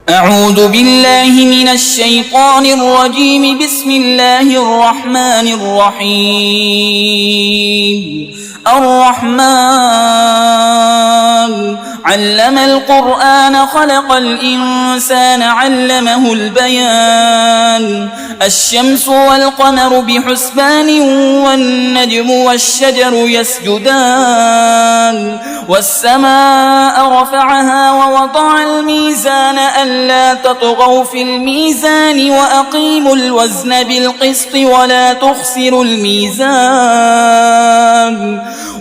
أعوذ بالله من الشيطان الرجيم. بسم الله الرحمن الرحيم. الرحمن علم القرآن خلق الإنسان علمه البيان. الشمس والقمر بحسبان والنجم والشجر يسجدان. والسماء رفعها ووضع الميزان ألا تطغوا في الميزان وأقيموا الوزن بالقسط ولا تخسروا الميزان.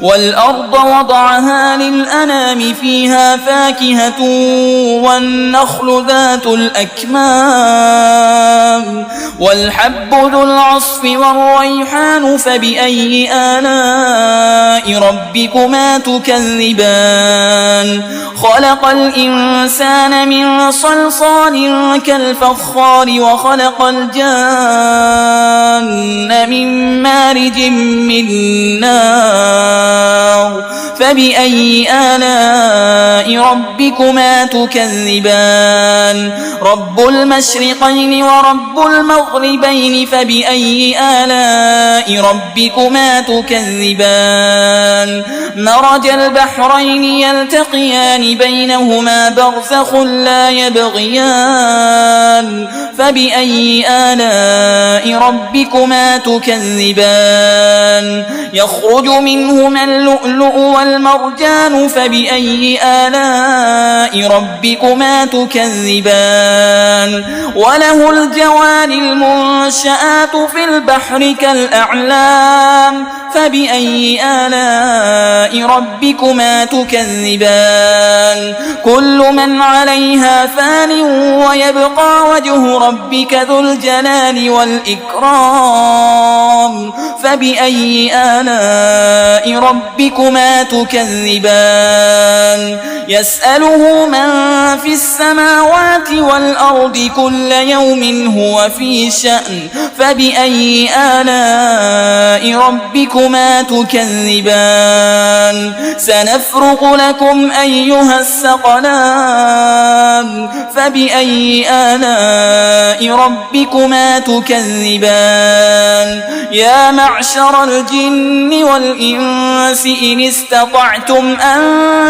والأرض وضعها للأنام فيها فاكهة والنخل ذات الأكمام والحب ذو العصف والريحان. فبأي آلاء ربكما تكذبان؟ خلق الإنسان من صلصال كالفخار وخلق الجان من مارج من نار. فبأي آلاء ربكما تكذبان؟ رب المشرقين ورب المغربين. فبأي آلاء ربكما تكذبان؟ مرج البحرين يلتقيان بينهما برزخ لا يبغيان. فبأي آلاء ربكما تكذبان؟ يخرج منهما اللؤلؤ والمرجان. فبأي آلاء ربكما تكذبان؟ وله الجوار المنشآت في البحر كالأعلام. فبأي آلاء ربكما تكذبان؟ كل من عليها فان ويبقى وجه ربك ذو الجلال والإكرام. فبأي آلاء ربكما تكذبان؟ يسأله من في السماوات والأرض كل يوم هو في شأن. فبأي آلاء ربكما تكذبان؟ سنفرغ لكم أيها الثقلان. فبأي آلاء ربكما تكذبان؟ يا معشر الجن والإنس إن استطعتم أن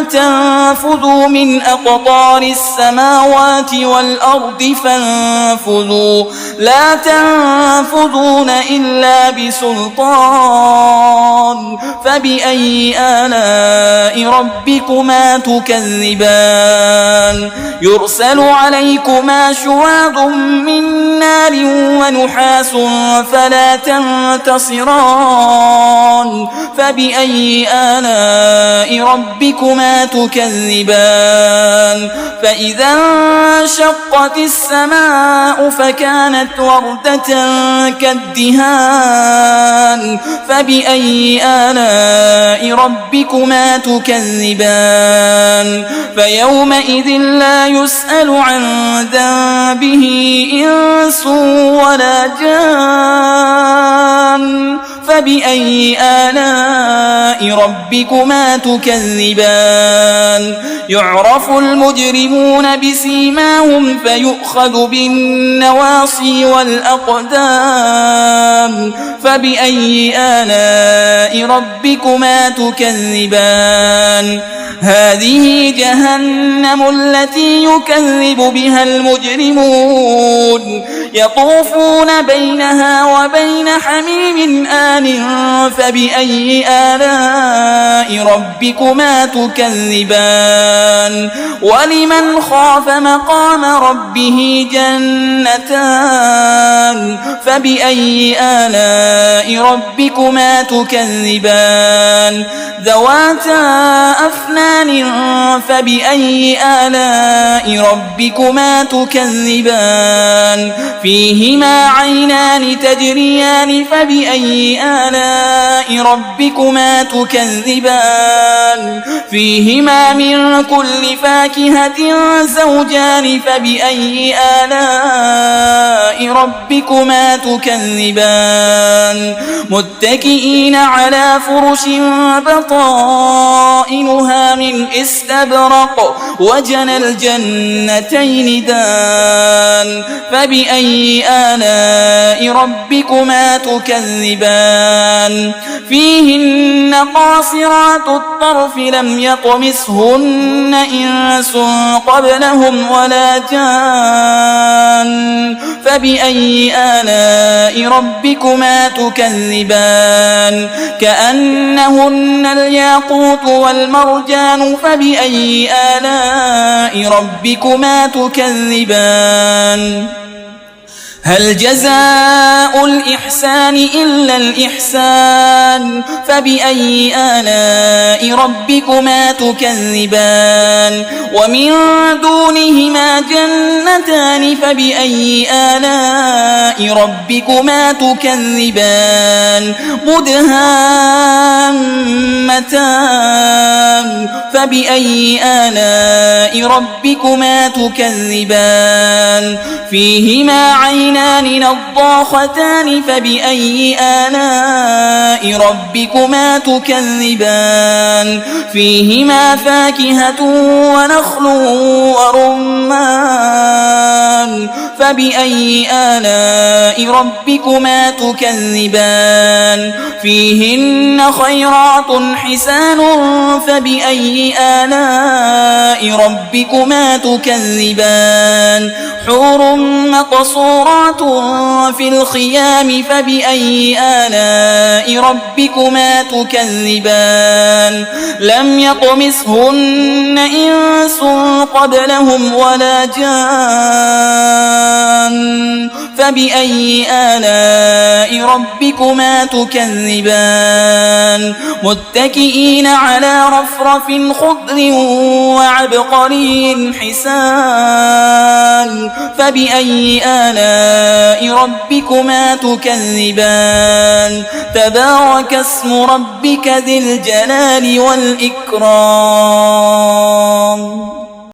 تنفذوا من أقطار السماوات والأرض فانفذوا لا تنفذون إلا بسلطان. فبأي آلاء ربكما تكذبان؟ يرسل عليكما شواظ من نار ونحاس فلا تنتصران. فبأي آلاء ربكما تكذبان؟ فإذا انشقت السماء فكانت وردة كالدهان. فبأي آلاء ربكما تكذبان؟ فيومئذ لا يسأل عن ذنبه إنس ولا جان. فبأي آلاء ربكما تكذبان؟ يعرف المجرمون بسيماهم فيؤخذ بالنواصي والأقدام. فبأي آلاء ربكما تكذبان؟ هذه جهنم التي يكذب بها المجرمون يطوفون بينها وبين حميم آن. فبأي آلاء ربكما تكذبان؟ ولمن خاف مقام ربه جنتان. فبأي آلاء ربكما تكذبان؟ ذواتا أفنان. فبأي آلاء ربكما تكذبان؟ فيهما عينان تجريان. فبأي آلاء ربكما تكذبان؟ فيهما من كل فاكهة زوجان. فبأي آلاء آلاء ربكما تكذبان متكئين على فرش بطائنها من استبرق وجنى الجنتين دان فبأي آلاء ربكما تكذبان فيهن قاصرات الطرف لم يطمثهن إنس قبلهم ولا جان فبأي آلاء ربكما تكذبان كأنهن الياقوت والمرجان فبأي آلاء ربكما تكذبان هل جزاء الإحسان إلا الإحسان فبأي آلاء ربكما تكذبان ومن دونهما جنتان فبأي آلاء ربكما تكذبان مدهامتان فبأي آلاء ربكما تكذبان فيهما عينان نضاختان فبأي آلاء ربكما تكذبان فيهما فاكهة ونخل ورمان فبأي آلاء ربكما تكذبان فيهن خيرات حسان فبأي آلاء ربكما تكذبان حور مقصورات في الخيام فبأي آلاء ربكما تكذبان لم يطمثهن إنس قبلهم ولا جان فبأي آلاء ربكما تكذبان متكئين على رفرف خضر وعبقري حسان فبأي آلاء ربكما تكذبان تبارك اسم ربك ذي الجلال والإكرام